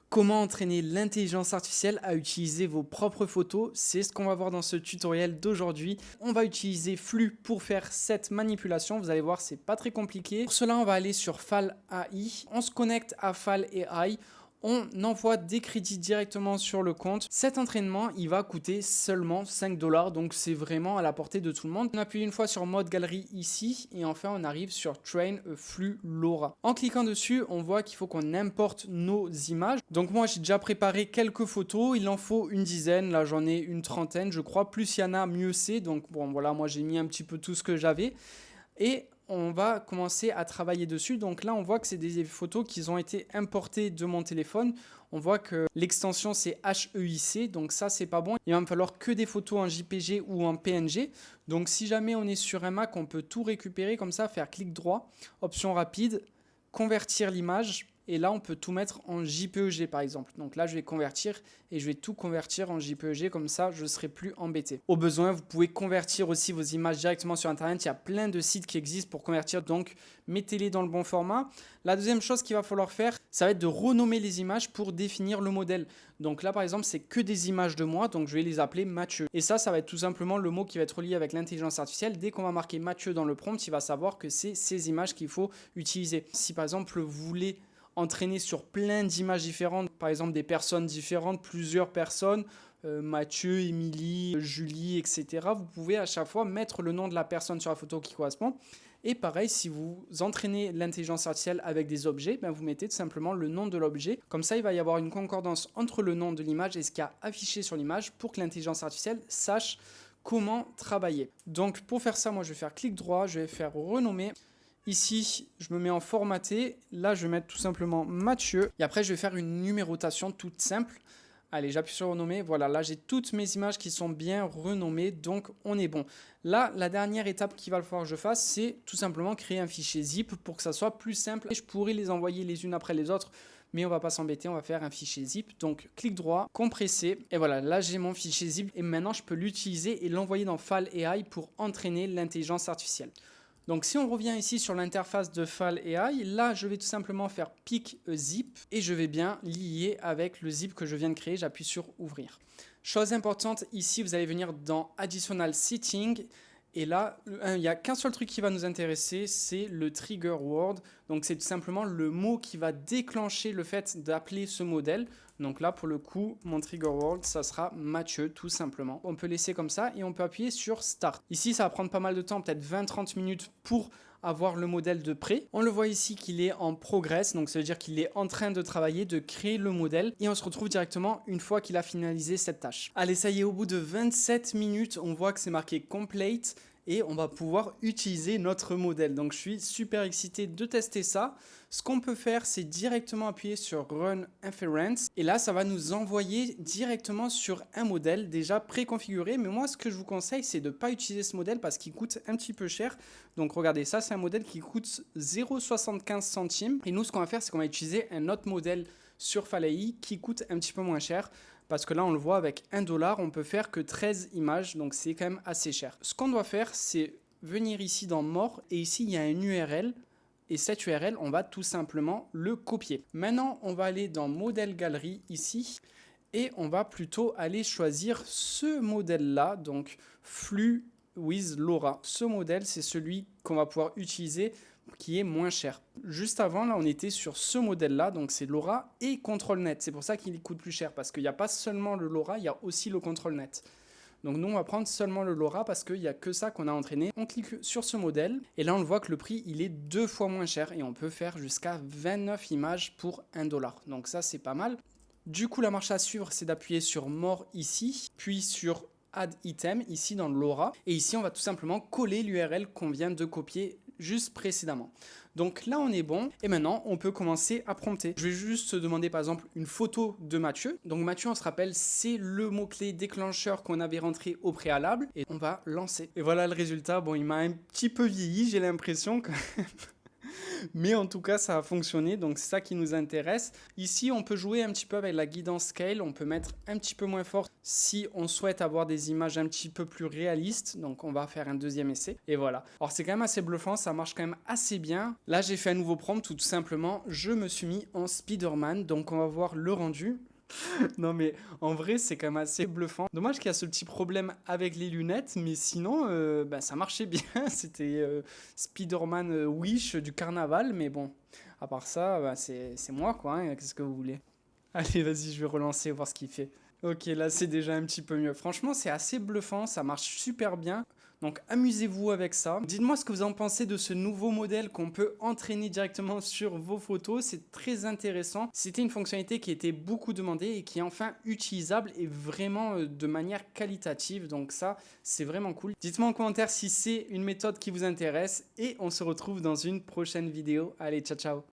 Comment entraîner l'intelligence artificielle à utiliser vos propres photos? C'est ce qu'on va voir dans ce tutoriel d'aujourd'hui. On va utiliser Flux pour faire cette manipulation. Vous allez voir, c'est pas très compliqué. Pour cela, on va aller sur Fal AI. On se connecte à Fal AI. On envoie des crédits directement sur le compte. Cet entraînement, il va coûter seulement 5 $, donc c'est vraiment à la portée de tout le monde. On appuie une fois sur mode galerie ici et enfin on arrive sur Train Flux LoRa. En cliquant dessus, on voit qu'il faut qu'on importe nos images. Donc moi j'ai déjà préparé quelques photos, il en faut une dizaine, là j'en ai une trentaine je crois. Plus il y en a, mieux c'est. Donc bon voilà, moi j'ai mis un petit peu tout ce que j'avais. Et on va commencer à travailler dessus. Donc là, on voit que c'est des photos qui ont été importées de mon téléphone. On voit que l'extension, c'est HEIC. Donc ça, c'est pas bon. Il va me falloir que des photos en JPG ou en PNG. Donc si jamais on est sur un Mac, on peut tout récupérer comme ça, faire clic droit, option rapide, convertir l'image. Et là, on peut tout mettre en JPEG par exemple. Donc là, je vais convertir et je vais tout convertir en JPEG. Comme ça, je ne serai plus embêté. Au besoin, vous pouvez convertir aussi vos images directement sur Internet. Il y a plein de sites qui existent pour convertir. Donc, mettez-les dans le bon format. La deuxième chose qu'il va falloir faire, ça va être de renommer les images pour définir le modèle. Donc là, par exemple, c'est que des images de moi. Donc, je vais les appeler Mathieu. Et ça va être tout simplement le mot qui va être relié avec l'intelligence artificielle. Dès qu'on va marquer Mathieu dans le prompt, il va savoir que c'est ces images qu'il faut utiliser. Si par exemple, vous voulez entraîner sur plein d'images différentes, par exemple des personnes différentes, plusieurs personnes, Mathieu, Émilie, Julie, etc. Vous pouvez à chaque fois mettre le nom de la personne sur la photo qui correspond. Et pareil, si vous entraînez l'intelligence artificielle avec des objets, vous mettez tout simplement le nom de l'objet. Comme ça, il va y avoir une concordance entre le nom de l'image et ce qui a affiché sur l'image pour que l'intelligence artificielle sache comment travailler. Donc pour faire ça, moi je vais faire clic droit, je vais faire renommer. Ici, je me mets en formaté. Là, je vais mettre tout simplement Mathieu. Et après, je vais faire une numérotation toute simple. Allez, j'appuie sur renommer. Voilà, là, j'ai toutes mes images qui sont bien renommées. Donc, on est bon. Là, la dernière étape qu'il va falloir que je fasse, c'est tout simplement créer un fichier zip pour que ça soit plus simple. Et je pourrais les envoyer les unes après les autres. Mais on va pas s'embêter, on va faire un fichier zip. Donc, clic droit, compresser. Et voilà, là, j'ai mon fichier zip. Et maintenant, je peux l'utiliser et l'envoyer dans Fal AI pour entraîner l'intelligence artificielle. Donc si on revient ici sur l'interface de Fal AI, là je vais tout simplement faire pick a zip et je vais bien lier avec le zip que je viens de créer. J'appuie sur ouvrir. Chose importante, ici vous allez venir dans Additional Setting et là il n'y a qu'un seul truc qui va nous intéresser, c'est le trigger word. Donc c'est tout simplement le mot qui va déclencher le fait d'appeler ce modèle. Donc là pour le coup mon trigger word ça sera Mathieu tout simplement. On peut laisser comme ça et on peut appuyer sur start. Ici ça va prendre pas mal de temps, peut-être 20-30 minutes pour avoir le modèle de près. On le voit ici qu'il est en progress, donc ça veut dire qu'il est en train de travailler, de créer le modèle et on se retrouve directement une fois qu'il a finalisé cette tâche. Allez, ça y est, au bout de 27 minutes, on voit que c'est marqué complete et on va pouvoir utiliser notre modèle. Donc je suis super excité de tester ça. Ce qu'on peut faire, c'est directement appuyer sur Run Inference et là, ça va nous envoyer directement sur un modèle déjà préconfiguré. Mais moi, ce que je vous conseille, c'est de ne pas utiliser ce modèle parce qu'il coûte un petit peu cher. Donc regardez, ça c'est un modèle qui coûte 0,75 centimes. Et nous, ce qu'on va faire, c'est qu'on va utiliser un autre modèle sur Fal AI qui coûte un petit peu moins cher. Parce que là, on le voit, avec 1 $, on peut faire que 13 images. Donc, c'est quand même assez cher. Ce qu'on doit faire, c'est venir ici dans More. Et ici, il y a une URL. Et cette URL, on va tout simplement le copier. Maintenant, on va aller dans Modèle Galerie ici. Et on va plutôt aller choisir ce modèle-là. Donc, Flux with LoRa. Ce modèle, c'est celui qu'on va pouvoir utiliser qui est moins cher. Juste avant, là, on était sur ce modèle-là, donc c'est LoRa et ControlNet. C'est pour ça qu'il coûte plus cher, parce qu'il n'y a pas seulement le LoRa, il y a aussi le ControlNet. Donc nous, on va prendre seulement le LoRa parce qu'il n'y a que ça qu'on a entraîné. On clique sur ce modèle, et là, on le voit que le prix, il est 2 fois moins cher, et on peut faire jusqu'à 29 images pour 1 $. Donc ça, c'est pas mal. Du coup, la marche à suivre, c'est d'appuyer sur More ici, puis sur Add Item, ici dans le LoRa. Et ici, on va tout simplement coller l'URL qu'on vient de copier juste précédemment. Donc là, on est bon. Et maintenant, on peut commencer à prompter. Je vais juste demander par exemple une photo de Mathieu. Donc Mathieu, on se rappelle, c'est le mot-clé déclencheur qu'on avait rentré au préalable. Et on va lancer. Et voilà le résultat. Bon, il m'a un petit peu vieilli, j'ai l'impression quand même. Mais en tout cas, ça a fonctionné, donc c'est ça qui nous intéresse. Ici, on peut jouer un petit peu avec la guidance scale, on peut mettre un petit peu moins fort si on souhaite avoir des images un petit peu plus réalistes. Donc on va faire un deuxième essai, et voilà. Alors c'est quand même assez bluffant, ça marche quand même assez bien. Là, j'ai fait un nouveau prompt, tout simplement, je me suis mis en Spider-Man, donc on va voir le rendu. Non mais en vrai c'est quand même assez bluffant. Dommage qu'il y a ce petit problème avec les lunettes, mais sinon bah, ça marchait bien. C'était Spider-Man Wish du carnaval, mais bon, à part ça, bah, c'est moi quoi, hein, qu'est-ce que vous voulez. Allez vas-y, je vais relancer, voir ce qu'il fait. Ok, là c'est déjà un petit peu mieux. Franchement, c'est assez bluffant, ça marche super bien. Donc amusez-vous avec ça. Dites-moi ce que vous en pensez de ce nouveau modèle qu'on peut entraîner directement sur vos photos. C'est très intéressant. C'était une fonctionnalité qui était beaucoup demandée et qui est enfin utilisable et vraiment de manière qualitative. Donc ça, c'est vraiment cool. Dites-moi en commentaire si c'est une méthode qui vous intéresse et on se retrouve dans une prochaine vidéo. Allez, ciao ciao.